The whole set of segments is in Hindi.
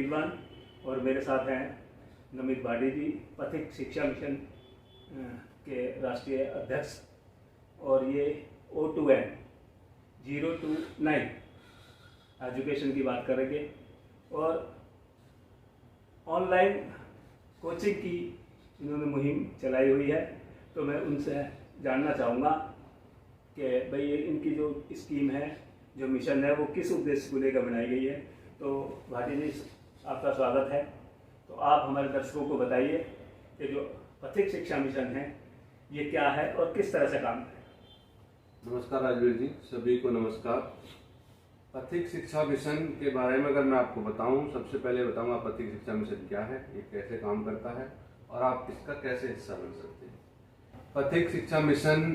रीजवान और मेरे साथ हैं नमित भाटी जी, पथिक शिक्षा मिशन के राष्ट्रीय अध्यक्ष। और ये O2N 029 एजुकेशन की बात करेंगे और ऑनलाइन कोचिंग की इन्होंने मुहिम चलाई हुई है। तो मैं उनसे जानना चाहूँगा कि भाई ये इनकी जो स्कीम है, जो मिशन है, वो किस उद्देश्य को लेकर बनाई गई है। तो भाटी जी, आपका स्वागत है। तो आप हमारे दर्शकों को बताइए कि जो पथिक शिक्षा मिशन है ये क्या है और किस तरह से काम है। नमस्कार राजवीर जी, सभी को नमस्कार। पथिक शिक्षा मिशन के बारे में अगर मैं आपको बताऊं, सबसे पहले बताऊंगा पथिक शिक्षा मिशन क्या है, ये कैसे काम करता है और आप इसका कैसे हिस्सा बन सकते हैं। पथिक शिक्षा मिशन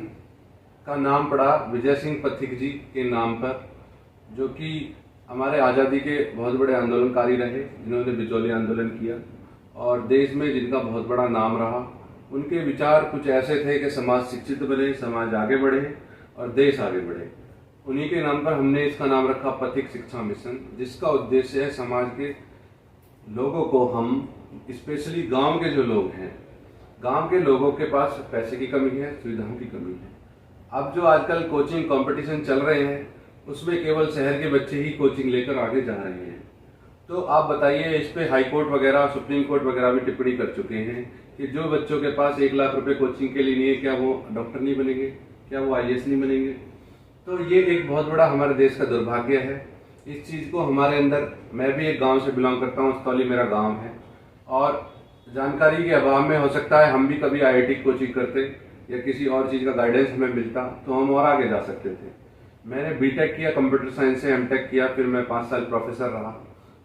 का नाम पड़ा विजय सिंह पथिक जी के नाम पर, जो कि हमारे आज़ादी के बहुत बड़े आंदोलनकारी रहे, जिन्होंने बिचौलिया आंदोलन किया और देश में जिनका बहुत बड़ा नाम रहा। उनके विचार कुछ ऐसे थे कि समाज शिक्षित बने, समाज आगे बढ़े और देश आगे बढ़े। उन्हीं के नाम पर हमने इसका नाम रखा पथिक शिक्षा मिशन, जिसका उद्देश्य है समाज के लोगों को, हम स्पेशली गांव के जो लोग हैं, गांव के लोगों के पास पैसे की कमी है, सुविधाओं की कमी है। अब जो आजकल कोचिंग कंपटीशन चल रहे हैं उसमें केवल शहर के बच्चे ही कोचिंग लेकर आगे जा रहे हैं। तो आप बताइए, इस पे हाई कोर्ट वगैरह, सुप्रीम कोर्ट वगैरह भी टिप्पणी कर चुके हैं कि जो बच्चों के पास 1 लाख रुपए कोचिंग के लिए नहीं है, क्या वो डॉक्टर नहीं बनेंगे, क्या वो IAS नहीं बनेंगे। तो ये एक बहुत बड़ा हमारे देश का दुर्भाग्य है। इस चीज़ को हमारे अंदर, मैं भी एक गांव से बिलोंग करता हूँ, स्थौली मेरा गांव है, और जानकारी के अभाव में हो सकता है हम भी कभी IIT कोचिंग करते या किसी और चीज़ का गाइडेंस हमें मिलता तो हम और आगे जा सकते थे। मैंने B.Tech किया कंप्यूटर साइंस से, M.Tech किया, फिर मैं 5 साल प्रोफेसर रहा।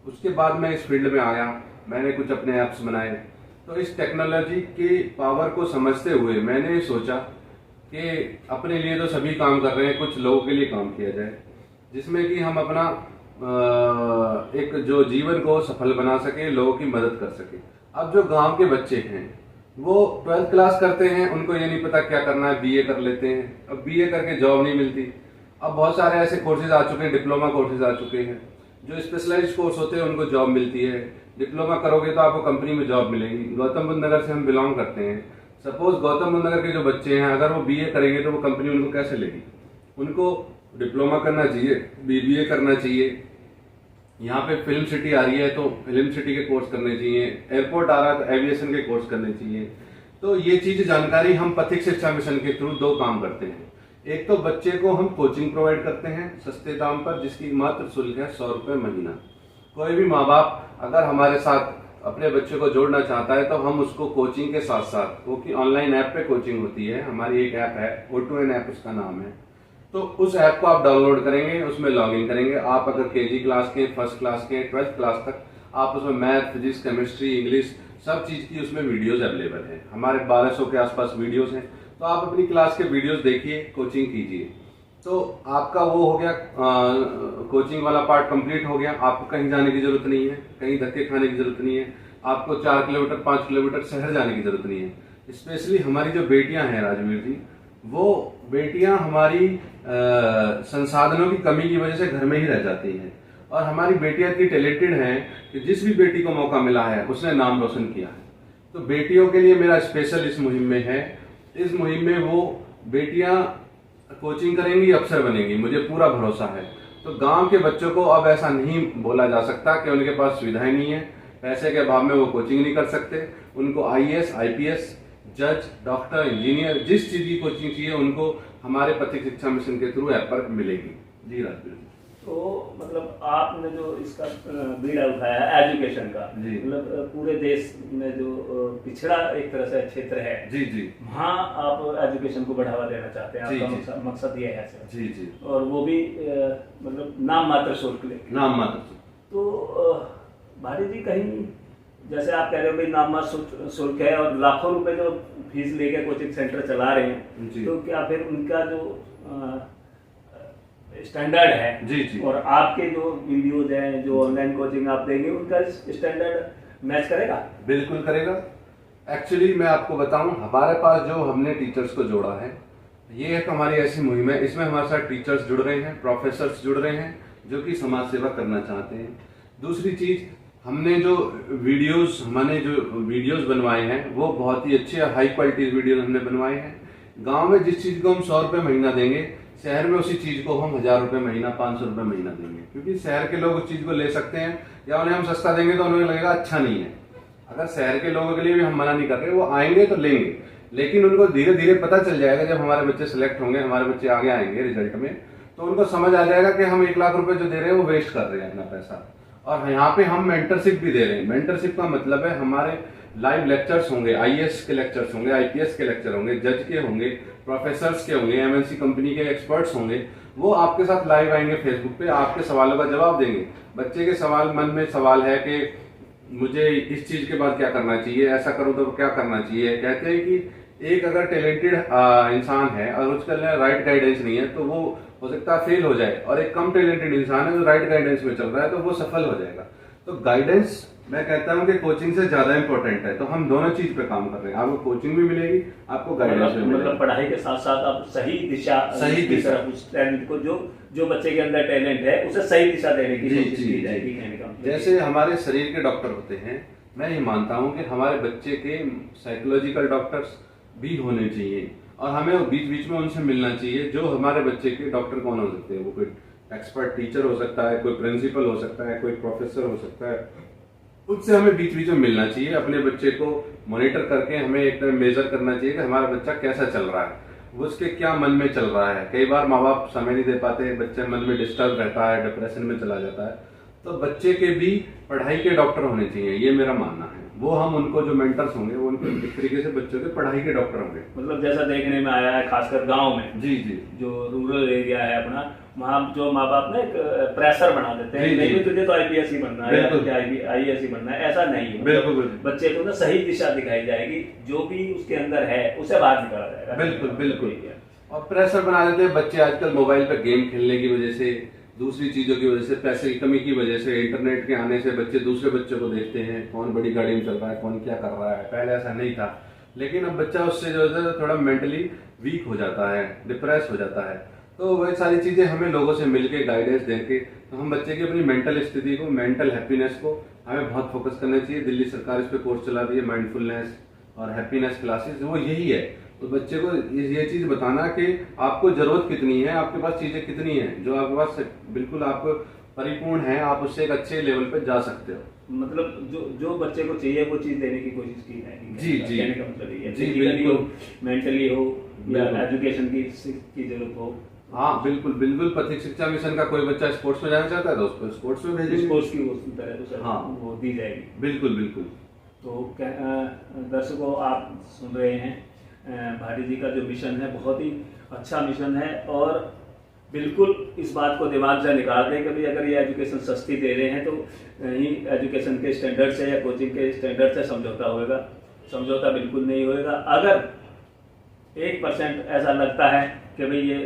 उसके बाद मैं इस फील्ड में आया, मैंने कुछ अपने ऐप्स बनाए। तो इस टेक्नोलॉजी की पावर को समझते हुए मैंने सोचा कि अपने लिए तो सभी काम कर रहे हैं, कुछ लोगों के लिए काम किया जाए, जिसमें कि हम अपना एक जो जीवन को सफल बना सके, लोगों की मदद कर सके। अब जो गांव के बच्चे हैं वो 12th क्लास करते हैं, उनको ये नहीं पता क्या करना है, BA कर लेते हैं। अब BA करके जॉब नहीं मिलती। अब बहुत सारे ऐसे कोर्सेज आ चुके हैं, डिप्लोमा कोर्सेज आ चुके हैं, जो स्पेशलाइज्ड कोर्स होते हैं उनको जॉब मिलती है। डिप्लोमा करोगे तो आपको कंपनी में जॉब मिलेगी। गौतम बुद्ध नगर से हम बिलोंग करते हैं। सपोज गौतम बुद्ध नगर के जो बच्चे हैं, अगर वो BA करेंगे तो वो कंपनी उनको कैसे लेगी। उनको डिप्लोमा करना चाहिए, BBA करना चाहिए। यहाँ पे फिल्म सिटी आ रही है तो फिल्म सिटी के कोर्स करने चाहिए, एयरपोर्ट आ रहा है तो एविएशन के कोर्स करने चाहिए। तो ये चीज जानकारी हम पथिक शिक्षा मिशन के थ्रू 2 काम करते हैं। एक तो बच्चे को हम कोचिंग प्रोवाइड करते हैं सस्ते दाम पर, जिसकी मात्र शुल्क है 100 रुपये महीना। कोई भी माँ बाप अगर हमारे साथ अपने बच्चे को जोड़ना चाहता है तो हम उसको कोचिंग के साथ साथ, क्योंकि ऑनलाइन ऐप पे कोचिंग होती है, हमारी एक ऐप है O2N ऐप उसका नाम है, तो उस ऐप को आप डाउनलोड करेंगे, उसमें लॉगिन करेंगे। आप अगर KG क्लास के, 1st क्लास के, 12th क्लास तक, आप उसमें मैथ, फिजिक्स, केमिस्ट्री, इंग्लिश, सब चीज़ की उसमें वीडियोस अवेलेबल है। हमारे 1200 के आसपास वीडियोस हैं। तो आप अपनी क्लास के वीडियोस देखिए, कोचिंग कीजिए। तो आपका वो हो गया, कोचिंग वाला पार्ट कंप्लीट हो गया। आपको कहीं जाने की जरूरत नहीं है, कहीं धक्के खाने की जरूरत नहीं है, आपको 4 किलोमीटर 5 किलोमीटर शहर जाने की जरूरत नहीं है। स्पेशली हमारी जो बेटियां हैं राजवीर जी, वो बेटियां हमारी संसाधनों की कमी की वजह से घर में ही रह जाती हैं, और हमारी बेटियां इतनी टैलेंटेड हैं कि जिस भी बेटी को मौका मिला है उसने नाम रोशन किया है। तो बेटियों के लिए मेरा स्पेशल इस मुहिम में है। इस मुहिम में वो बेटियां कोचिंग करेंगी, अफसर बनेंगी, मुझे पूरा भरोसा है। तो गांव के बच्चों को अब ऐसा नहीं बोला जा सकता कि उनके पास सुविधाएं नहीं है, पैसे के अभाव में वो कोचिंग नहीं कर सकते। उनको IAS, IPS, जज, डॉक्टर, इंजीनियर, जिस चीज की कोचिंग चाहिए उनको हमारे पथिक शिक्षा मिशन के थ्रू ऐप पर मिलेगी। जी राजवीर। तो मतलब आपने जो इसका बीड़ा उठाया है एजुकेशन का, मतलब पूरे देश में जो पिछड़ा एक तरह से क्षेत्र है, जी जी, वहाँ आप एजुकेशन को बढ़ावा देना चाहते हैं। आपका मकसद ये है सर। जी जी, और वो भी मतलब नाम मात्र शुल्क लेके। नाम मात्र। तो भाटी जी, कहीं जैसे आप कह रहे हो भाई नाम मात्र शुल्क है और लाखों रुपए जो फीस लेके कोचिंग सेंटर चला रहे हैं, तो क्या फिर उनका जो स्टैंडर्ड है, जी जी, और आपके जो वीडियोज हैं, जो ऑनलाइन कोचिंग आप देंगे, उनका स्टैंडर्ड मैच करेगा? बिल्कुल करेगा। एक्चुअली मैं आपको बताऊं, हमारे पास जो हमने टीचर्स को जोड़ा है, ये एक हमारी ऐसी मुहिम है, इसमें हमारे साथ टीचर्स जुड़ रहे हैं, प्रोफेसर्स जुड़ रहे हैं जो कि समाज सेवा करना चाहते हैं। दूसरी चीज, हमने जो वीडियोस बनवाए हैं वो बहुत ही अच्छे हाई क्वालिटी वीडियोस हमने बनवाए हैं। गांव में जिस चीज को हम 100 रुपए महीना देंगे, शहर में उसी चीज को हम 1000 रुपए महीना, 500 रुपए महीना देंगे, क्योंकि शहर के लोग उस चीज को ले सकते हैं, या उन्हें हम सस्ता देंगे तो उन्हें लगेगा अच्छा नहीं है। अगर शहर के लोगों के लिए भी हम मना नहीं कर रहे, वो आएंगे तो लेंगे, लेकिन उनको धीरे धीरे पता चल जाएगा, जब हमारे बच्चे सिलेक्ट होंगे, हमारे बच्चे आगे आएंगे रिजल्ट में, तो उनको समझ आ जाएगा कि हम 1 लाख रुपए जो दे रहे हैं वो वेस्ट कर रहे हैं अपना पैसा। और यहाँ पे हम मेंटरशिप भी दे रहे हैं। मेंटरशिप का मतलब है हमारे लाइव लेक्चर्स होंगे, आईएएस के लेक्चर्स होंगे, आईपीएस के लेक्चर होंगे, जज के होंगे, प्रोफेसर्स के होंगे, एमएनसी कंपनी के एक्सपर्ट्स होंगे। वो आपके साथ लाइव आएंगे फेसबुक पे, आपके सवालों का जवाब देंगे। बच्चे के मन में सवाल है कि मुझे इस चीज के बाद क्या करना चाहिए, ऐसा करूं तो क्या करना चाहिए। कहते हैं कि एक अगर टैलेंटेड इंसान है और उसके लिए राइट गाइडेंस नहीं है तो वो हो सकता है फेल हो जाए, और एक कम टैलेंटेड इंसान है जो राइट गाइडेंस में चल रहा है तो वो सफल हो जाएगा। तो गाइडेंस मैं कहता हूं कि कोचिंग से ज्यादा इंपॉर्टेंट है। तो हम दोनों चीज पे काम कर रहे हैं, आपको कोचिंग भी मिलेगी, आपको गाइडेंस भी मिलेगी। मतलब पढ़ाई के साथ साथ आप सही दिशा उस टैलेंट को, जो बच्चे के अंदर टैलेंट है उसे सही दिशा देने की कोशिश की जाएगी। जैसे हमारे शरीर के डॉक्टर होते हैं, मैं ये मानता हूँ कि हमारे बच्चे के साइकोलॉजिकल डॉक्टर्स भी होने चाहिए, और हमें बीच बीच में उनसे मिलना चाहिए। जो हमारे बच्चे के डॉक्टर कौन हो सकते हैं, वो कोई एक्सपर्ट टीचर हो सकता है, कोई प्रिंसिपल हो सकता है, कोई प्रोफेसर हो सकता है, उससे हमें बीच बीच में मिलना चाहिए। अपने बच्चे को मॉनिटर करके हमें एक तरह मेजर करना चाहिए कि हमारा बच्चा कैसा चल रहा है, उसके क्या मन में चल रहा है। कई बार माँ बाप समय नहीं दे पाते, बच्चे मन में डिस्टर्ब रहता है, डिप्रेशन में चला जाता है, तो बच्चे के भी पढ़ाई के डॉक्टर होने चाहिए, ये मेरा मानना है। वो हम उनको जो मेंटर्स होंगे वो उनको एक तरीके से बच्चों के पढ़ाई के डॉक्टर होंगे। मतलब जैसा देखने में आया है खासकर गांव में, जी जी, जो रूरल एरिया है अपना, वहाँ जो माँ बाप ने एक प्रेशर बना देते हैं, नहीं तुझे तो आईपीएस ही बनना है, आईएएस ही बनना है, ऐसा नहीं है। बिल्कुल बच्चे को ना सही दिशा दिखाई जाएगी, जो भी उसके अंदर है उसे बाहर निकाला जाएगा। बिल्कुल बिल्कुल। और प्रेशर बना देते हैं बच्चे आजकल मोबाइल पे गेम खेलने की वजह से, दूसरी चीजों की वजह से, पैसे की कमी की वजह से, इंटरनेट के आने से बच्चे दूसरे बच्चों को देखते हैं, कौन बड़ी गाड़ी में चल रहा है, कौन क्या कर रहा है। पहले ऐसा नहीं था, लेकिन अब बच्चा उससे जो है थोड़ा मेंटली वीक हो जाता है, डिप्रेस हो जाता है। तो वही सारी चीजें हमें लोगों से मिलके गाइडेंस देके, तो हम बच्चे की अपनी मेंटल स्थिति को, मेंटल हैप्पीनेस को हमें बहुत फोकस करना चाहिए। दिल्ली सरकार इस पे कोर्स चला रही है, माइंडफुलनेस और हैप्पीनेस क्लासेस, वो यही है। तो बच्चे को ये चीज बताना कि आपको जरूरत कितनी है, आपके पास चीजें कितनी हैं, जो आपके पास बिल्कुल आपको परिपूर्ण है, आप उससे एक अच्छे लेवल पे जा सकते हो। मतलब जो बच्चे को चाहिए वो चीज देने की कोशिश की जाएगी। जी जी, कहने का मतलब ये है, जी बिल्कुल, मेंटली हो या एजुकेशन की जरूरत हो। हाँ बिल्कुल बिल्कुल। पथिक शिक्षा मिशन का कोई बच्चा स्पोर्ट्स में जाना चाहता है तो उसको स्पोर्ट्स में भेजेंगे, स्पोर्ट्स की वो दी जाएगी। बिल्कुल बिल्कुल। तो दर्शकों, आप सुन रहे हैं भाटी जी का जो मिशन है, बहुत ही अच्छा मिशन है, और बिल्कुल इस बात को दिमाग से निकाल दें कि भाई अगर ये एजुकेशन सस्ती दे रहे हैं तो ही एजुकेशन के स्टैंडर्ड से या कोचिंग के स्टैंडर्ड से समझौता होगा। समझौता बिल्कुल नहीं होएगा। अगर 1% ऐसा लगता है कि भाई ये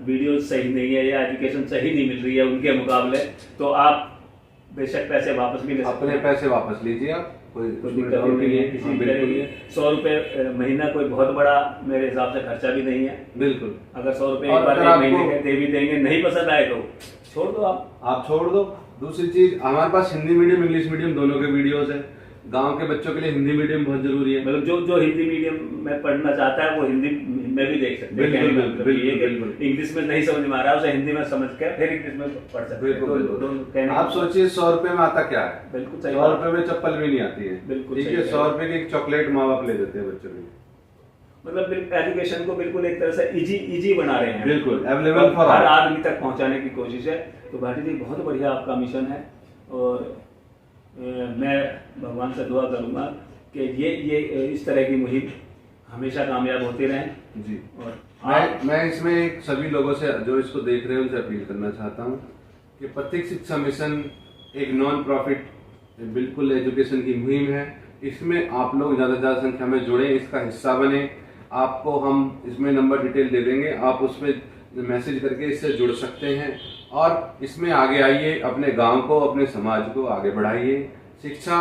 वीडियो सही नहीं है या एजुकेशन सही नहीं मिल रही है उनके मुकाबले, तो आप बेशक पैसे वापस भी ले सकते हैं। अपने पैसे वापस लीजिए आप, कोई दिक्कत नहीं है किसी तरह की। 100 रुपए महीना कोई बहुत बड़ा मेरे हिसाब से खर्चा भी नहीं है। बिल्कुल। अगर 100 रुपए एक बार एक महीने के दे भी देंगे, नहीं पसंद आए तो छोड़ दो, आप छोड़ दो। दूसरी चीज, हमारे पास हिंदी मीडियम इंग्लिश मीडियम दोनों के वीडियोस है। गांव के बच्चों के लिए हिंदी मीडियम बहुत जरूरी है। मतलब जो हिंदी मीडियम में पढ़ना चाहता है वो हिंदी में भी देख सकते हैं। इंग्लिश में नहीं समझ में आ रहा है उसे हिंदी में समझ के फिर इंग्लिश में पढ़ सकते हैं। आप सोचिए 100 रुपए में आता क्या है? बिल्कुल 100 रुपए में चप्पल भी नहीं आती है। बिल्कुल। 100 रुपए की एक चॉकलेट माँ बाप ले देते हैं बच्चों को। मतलब एजुकेशन को बिल्कुल एक तरह से इजी बना रहे हैं, बिल्कुल अवेलेबल फॉर हर आदमी तक पहुंचाने की कोशिश है। तो भाटी जी, बहुत बढ़िया आपका मिशन है, और मैं भगवान से दुआ करूंगा कि ये इस तरह की मुहिम हमेशा कामयाब होती रहें जी। और मैं इसमें सभी लोगों से जो इसको देख रहे हैं उनसे अपील करना चाहता हूं कि पथिक शिक्षा मिशन एक नॉन प्रॉफिट बिल्कुल एजुकेशन की मुहिम है। इसमें आप लोग ज्यादा से ज्यादा संख्या में जुड़े, इसका हिस्सा बने। आपको हम इसमें नंबर डिटेल दे देंगे, आप उसमें मैसेज करके इससे जुड़ सकते हैं और इसमें आगे आइए, अपने गांव को, अपने समाज को आगे बढ़ाइए। शिक्षा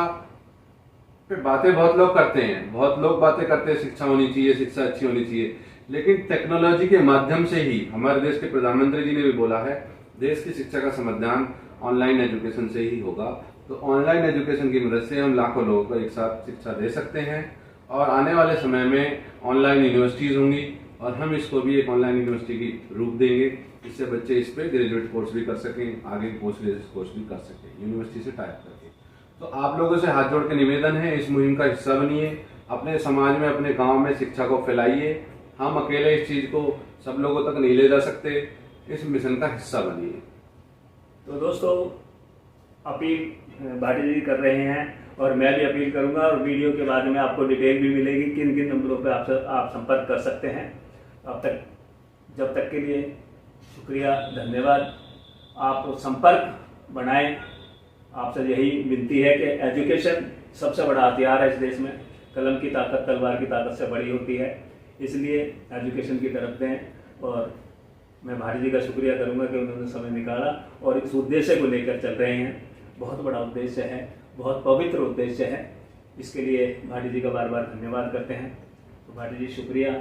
पे बातें बहुत लोग करते हैं, बहुत लोग बातें करते हैं शिक्षा होनी चाहिए, शिक्षा अच्छी होनी चाहिए, लेकिन टेक्नोलॉजी के माध्यम से ही, हमारे देश के प्रधानमंत्री जी ने भी बोला है, देश की शिक्षा का समाधान ऑनलाइन एजुकेशन से ही होगा। तो ऑनलाइन एजुकेशन की मदद से हम लाखों लोगों को एक साथ शिक्षा दे सकते हैं और आने वाले समय में ऑनलाइन यूनिवर्सिटीज़ होंगी और हम इसको भी एक ऑनलाइन यूनिवर्सिटी की रूप देंगे, जिससे बच्चे इस पर ग्रेजुएट कोर्स भी कर सकें, आगे पोस्ट ग्रेजुएट कोर्स भी कर सकें यूनिवर्सिटी से टाइप करके। तो आप लोगों से हाथ जोड़ के निवेदन है, इस मुहिम का हिस्सा बनिए, अपने समाज में, अपने गांव में शिक्षा को फैलाइए। हम अकेले इस चीज़ को सब लोगों तक नहीं ले जा सकते, इस मिशन का हिस्सा बनिए। तो दोस्तों, अपील भाटी जी कर रहे हैं और मैं भी अपील करूंगा, और वीडियो के बाद में आपको डिटेल भी मिलेगी किन किन नंबरों पे आप संपर्क कर सकते हैं। जब तक के लिए शुक्रिया, धन्यवाद। आप संपर्क बनाएं, आपसे यही विनती है कि एजुकेशन सबसे बड़ा हथियार है इस देश में। कलम की ताकत तलवार की ताकत से बड़ी होती है, इसलिए एजुकेशन की तरफ दें। और मैं भाटी जी का शुक्रिया करूंगा कि उन्होंने समय निकाला और इस उद्देश्य को लेकर चल रहे हैं। बहुत बड़ा उद्देश्य है, बहुत पवित्र उद्देश्य है, इसके लिए भाटी जी का बार बार धन्यवाद करते हैं। तो भाटी जी शुक्रिया,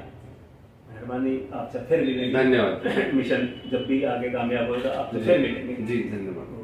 मेहरबानी, आपसे फिर मिलेंगे। धन्यवाद। मिशन जब भी आगे कामयाब होगा आपसे फिर मिलेंगे। जी धन्यवाद।